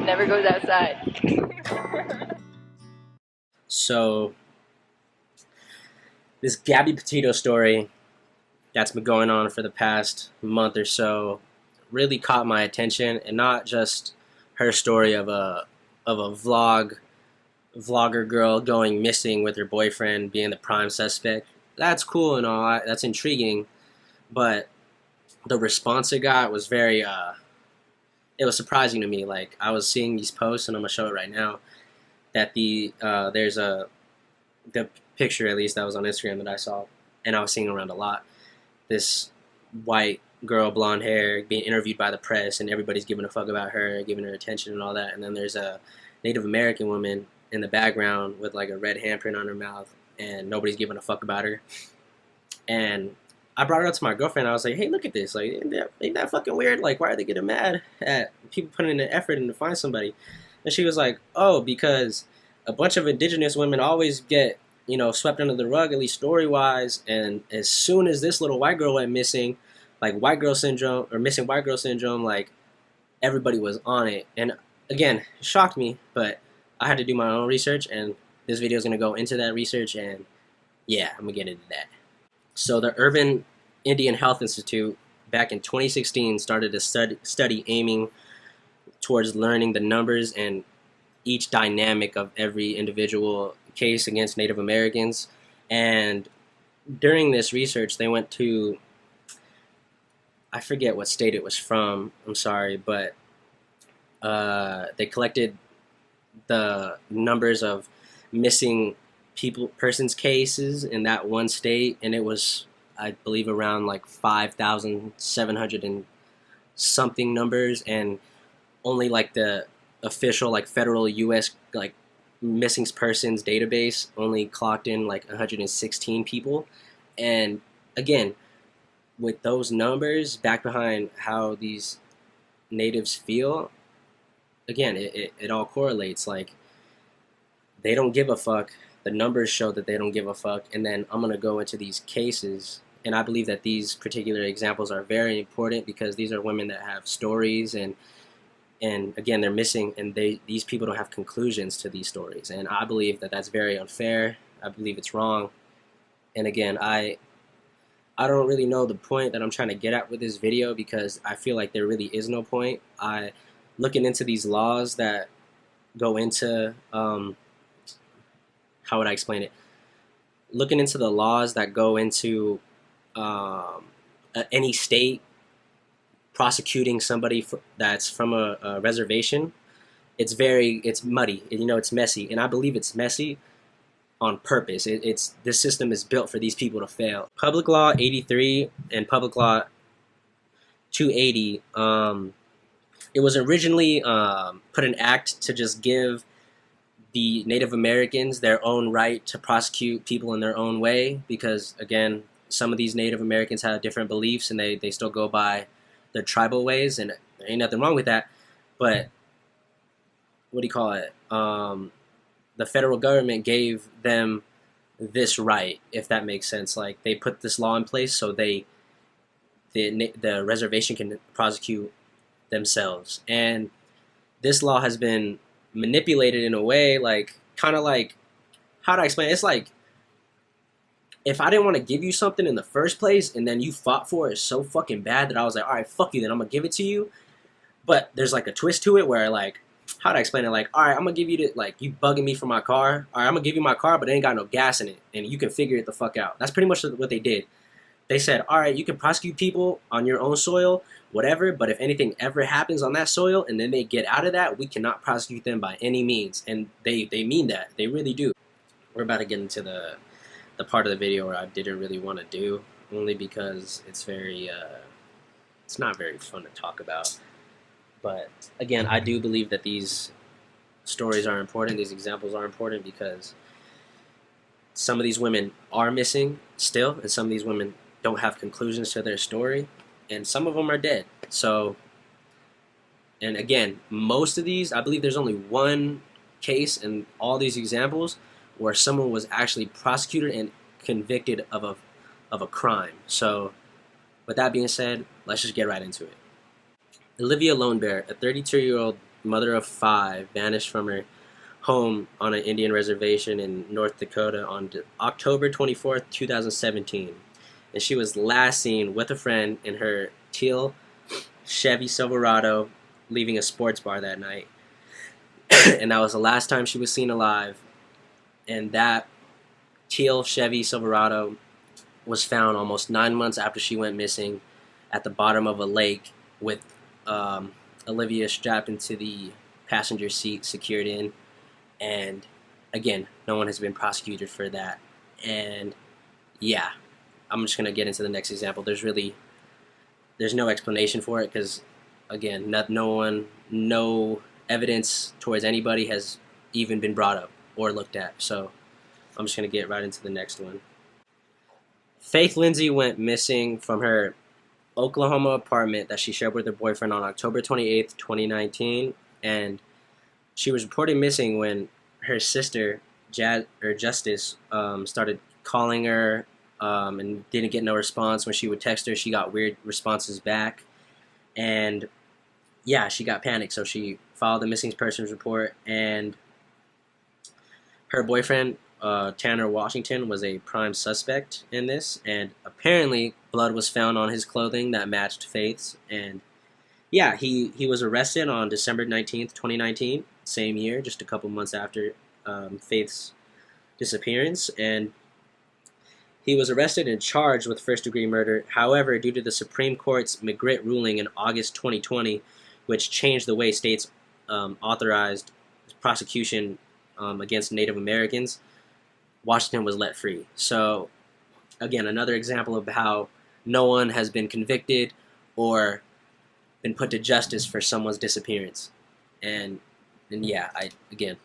never goes outside. So, this Gabby Petito story that's been going on for the past month or so really caught my attention, and not just her story of a vlogger girl going missing with her boyfriend being the prime suspect. That's cool and all, that's intriguing, but the response it got was very it was surprising to me. Like, I was seeing these posts, and I'm gonna show it right now, that there's the picture, at least, that was on Instagram that I saw, and I was seeing around a lot, this white girl, blonde hair, being interviewed by the press, and everybody's giving a fuck about her, giving her attention and all that. And then there's a Native American woman in the background with like a red handprint on her mouth, and nobody's giving a fuck about her. And I brought it up to my girlfriend. I was like, hey, look at this. Like, ain't that fucking weird? Like, why are they getting mad at people putting in the effort in to find somebody? And she was like, oh, because a bunch of indigenous women always get, swept under the rug, at least story-wise. And as soon as this little white girl went missing, like white girl syndrome, or missing white girl syndrome, like, everybody was on it. And again, it shocked me, but I had to do my own research, and this video is going to go into that research, and yeah, I'm going to get into that. So the Urban Indian Health Institute back in 2016 started a study aiming towards learning the numbers and each dynamic of every individual case against Native Americans. And during this research, they went to, I forget what state it was from, I'm sorry, but they collected the numbers of missing persons cases in that one state, and it was, I believe, around like 5,700 and something numbers, and only like the official, like, federal U.S. like missing persons database only clocked in like 116 people. And again, with those numbers back behind how these natives feel, again, it all correlates. Like, they don't give a fuck. The numbers show that they don't give a fuck. And then I'm going to go into these cases, and I believe that these particular examples are very important because these are women that have stories, and again, they're missing, and these people don't have conclusions to these stories. And I believe that that's very unfair. I believe it's wrong. And again, I don't really know the point that I'm trying to get at with this video, because I feel like there really is no point. Looking into these laws that go into, how would I explain it? Looking into the laws that go into any state prosecuting somebody that's from a reservation, it's muddy, it's messy, and I believe it's messy on purpose. This system is built for these people to fail. Public Law 83 and Public Law 280, it was originally put an act to just give the Native Americans their own right to prosecute people in their own way, because again, some of these Native Americans have different beliefs, and they still go by their tribal ways, and there ain't nothing wrong with that. But what do you call it? The federal government gave them this right, if that makes sense. Like, they put this law in place so the reservation can prosecute themselves. And this law has been manipulated in a way, like, kind of like, how do I explain it? It's like, if I didn't want to give you something in the first place, and then you fought for it so fucking bad that I was like, all right, fuck you, then I'm going to give it to you. But there's like a twist to it where, like, how do I explain it? Like, all right, I'm going to give you like, you bugging me for my car. All right, I'm going to give you my car, but it ain't got no gas in it, and you can figure it the fuck out. That's pretty much what they did. They said, all right, you can prosecute people on your own soil, whatever, but if anything ever happens on that soil and then they get out of that, we cannot prosecute them by any means. And they mean that. They really do. We're about to get into the part of the video where I didn't really want to do, only because it's not very fun to talk about. But again, I do believe that these stories are important, these examples are important, because some of these women are missing still, and some of these women don't have conclusions to their story, and some of them are dead. So, and again, most of these, I believe there's only one case in all these examples where someone was actually prosecuted and convicted of a crime. So, with that being said, let's just get right into it. Olivia Lone Bear, a 32-year-old mother of 5, vanished from her home on an Indian reservation in North Dakota on October 24th, 2017. And she was last seen with a friend in her teal Chevy Silverado leaving a sports bar that night. And that was the last time she was seen alive. And that teal Chevy Silverado was found almost 9 months after she went missing at the bottom of a lake with Olivia strapped into the passenger seat, secured in. And again, no one has been prosecuted for that. And yeah, I'm just going to get into the next example. There's no explanation for it because, again, no evidence towards anybody has even been brought up or looked at. So I'm just going to get right into the next one. Faith Lindsay went missing from her Oklahoma apartment that she shared with her boyfriend on October 28th, 2019. And she was reported missing when her sister, Justice, started calling her and didn't get no response. When she would text her, she got weird responses back. And yeah, she got panicked, so she filed a missing persons report. And her boyfriend, Tanner Washington, was a prime suspect in this. And apparently, blood was found on his clothing that matched Faith's. And yeah, he was arrested on December 19th, 2019, same year, just a couple months after Faith's disappearance. And he was arrested and charged with first-degree murder. However, due to the Supreme Court's McGritt ruling in August 2020, which changed the way states authorized prosecution against Native Americans, Washington was let free. So, again, another example of how no one has been convicted or been put to justice for someone's disappearance. And yeah, again,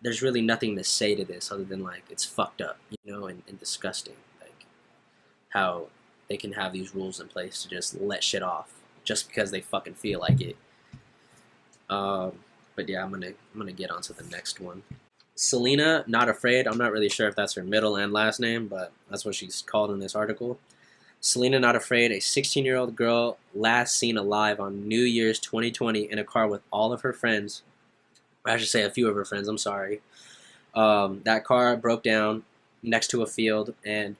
there's really nothing to say to this other than, like, it's fucked up, and disgusting. Like, how they can have these rules in place to just let shit off just because they fucking feel like it. But yeah, I'm gonna get on to the next one. Selena Not Afraid. I'm not really sure if that's her middle and last name, but that's what she's called in this article. Selena Not Afraid, a 16-year-old girl last seen alive on New Year's 2020 in a car with all of her friends. I should say a few of her friends, I'm sorry. That car broke down next to a field, and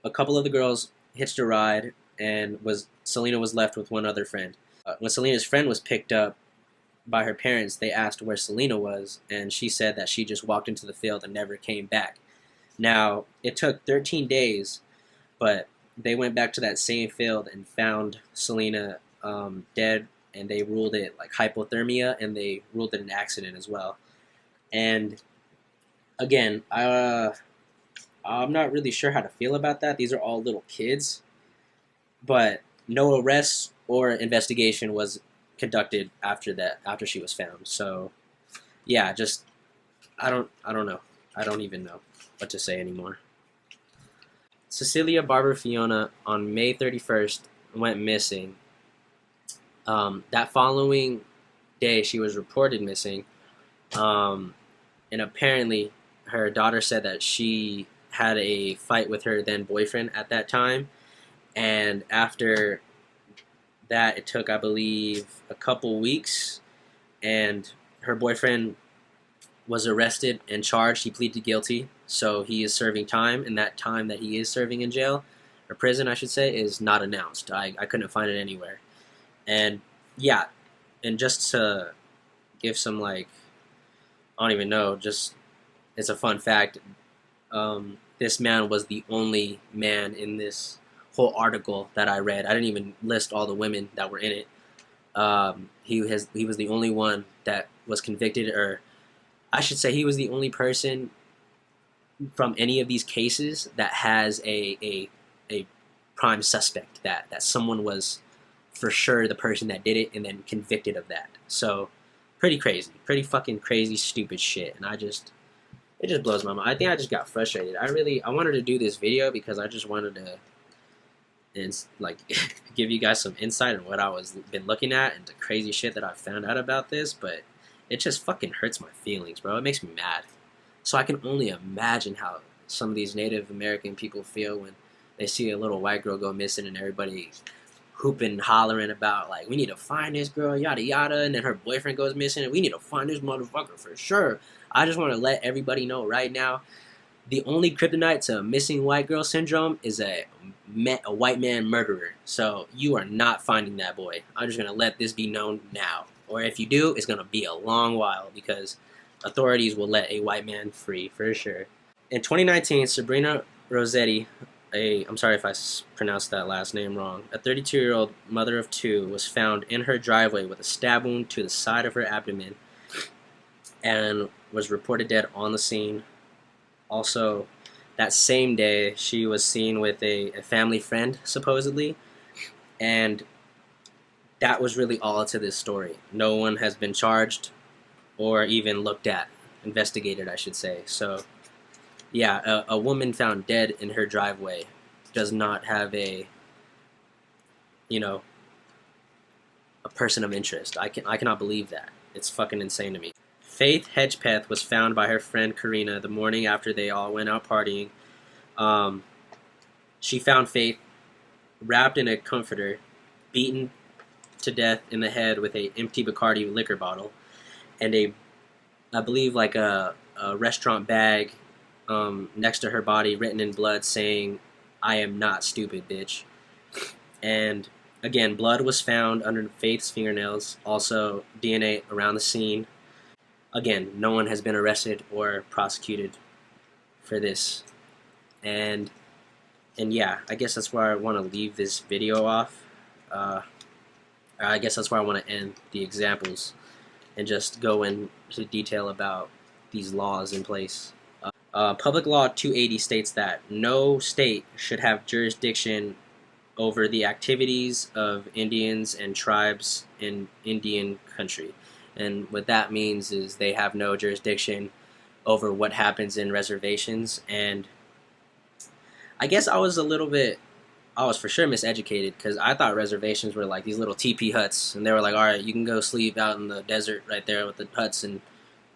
a couple of the girls hitched a ride, and Selena was left with one other friend. When Selena's friend was picked up by her parents, they asked where Selena was, and she said that she just walked into the field and never came back. Now, it took 13 days, but they went back to that same field and found Selena dead, and they ruled it like hypothermia, and they ruled it an accident as well. And again, I'm not really sure how to feel about that. These are all little kids, but no arrests or investigation was conducted after she was found. So yeah, just I don't know. I don't even know what to say anymore. Cecilia Barber Fiona on May 31st went missing. That following day, she was reported missing, and apparently her daughter said that she had a fight with her then boyfriend at that time, and after that, it took, I believe, a couple weeks, and her boyfriend was arrested and charged. He pleaded guilty, so he is serving time, and that time that he is serving in jail, or prison, I should say, is not announced. I couldn't find it anywhere. And yeah, and just to give some, like, I don't even know, just, it's a fun fact, this man was the only man in this whole article that I read. I didn't even list all the women that were in it. He was the only one that was convicted, or I should say he was the only person from any of these cases that has a prime suspect, that someone was for sure the person that did it and then convicted of that. So pretty crazy, pretty fucking crazy, stupid shit. And it just blows my mind. I think I just got frustrated. I wanted to do this video because I just wanted to give you guys some insight on what I was been looking at and the crazy shit that I found out about this, but it just fucking hurts my feelings, bro. It makes me mad. So I can only imagine how some of these Native American people feel when they see a little white girl go missing and everybody hooping, hollering about like, we need to find this girl, yada yada, and then her boyfriend goes missing, and we need to find this motherfucker for sure. I just want to let everybody know right now, the only kryptonite to missing white girl syndrome is a white man murderer. So you are not finding that boy. I'm just gonna let this be known now. Or if you do, it's gonna be a long while because authorities will let a white man free for sure. In 2019, Sabrina Rosetti, I'm sorry if I pronounced that last name wrong, a 32-year-old mother of two, was found in her driveway with a stab wound to the side of her abdomen and was reported dead on the scene. Also, that same day, she was seen with a family friend, supposedly, and that was really all to this story. No one has been charged or even looked at, investigated, I should say. So, yeah, a woman found dead in her driveway does not have a person of interest. I cannot believe that. It's fucking insane to me. Faith Hedgepeth was found by her friend Karina the morning after they all went out partying. She found Faith wrapped in a comforter, beaten to death in the head with a empty Bacardi liquor bottle, and I believe like a restaurant bag next to her body, written in blood, saying, "I am not stupid, bitch." And again, blood was found under Faith's fingernails. Also, DNA around the scene. Again, no one has been arrested or prosecuted for this. And yeah, I guess that's where I want to leave this video off. I guess that's where I want to end the examples and just go into detail about these laws in place. Public Law 280 states that no state should have jurisdiction over the activities of Indians and tribes in Indian country. And what that means is they have no jurisdiction over what happens in reservations. And I guess I was for sure miseducated, because I thought reservations were like these little teepee huts, and they were like, all right, you can go sleep out in the desert right there with the huts and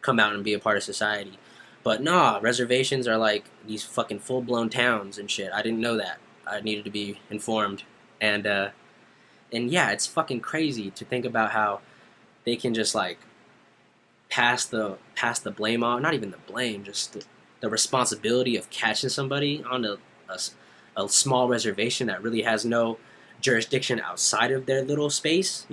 come out and be a part of society. But nah, reservations are like these fucking full-blown towns and shit. I didn't know that. I needed to be informed. And yeah, it's fucking crazy to think about how they can just like pass the blame on, not even the blame, just the responsibility of catching somebody on a small reservation that really has no jurisdiction outside of their little space,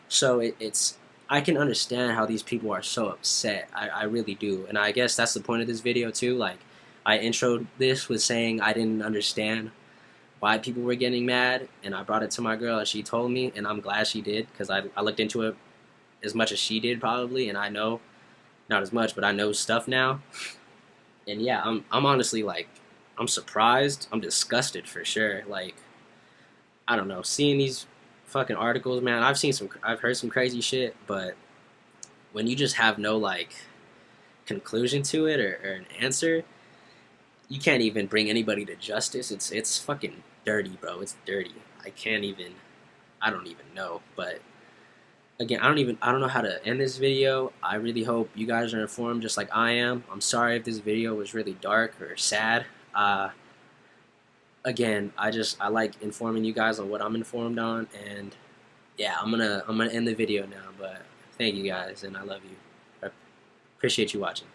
So it's I can understand how these people are so upset. I really do. And I guess that's the point of this video too. Like, I introed this with saying I didn't understand why people were getting mad, and I brought it to my girl and she told me, and I'm glad she did, because I looked into it as much as she did probably, and I know, not as much, but I know stuff now. And yeah, I'm honestly like, I'm surprised, I'm disgusted for sure. Like, I don't know, seeing these fucking articles, man, I've heard some crazy shit, but when you just have no like conclusion to it or an answer, you can't even bring anybody to justice. It's fucking dirty, bro. It's dirty. I don't even know. But again, I don't know how to end this video. I really hope you guys are informed just like I am. I'm sorry if this video was really dark or sad. Again, I like informing you guys on what I'm informed on, and yeah, I'm gonna end the video now. But thank you guys, and I love you. I appreciate you watching.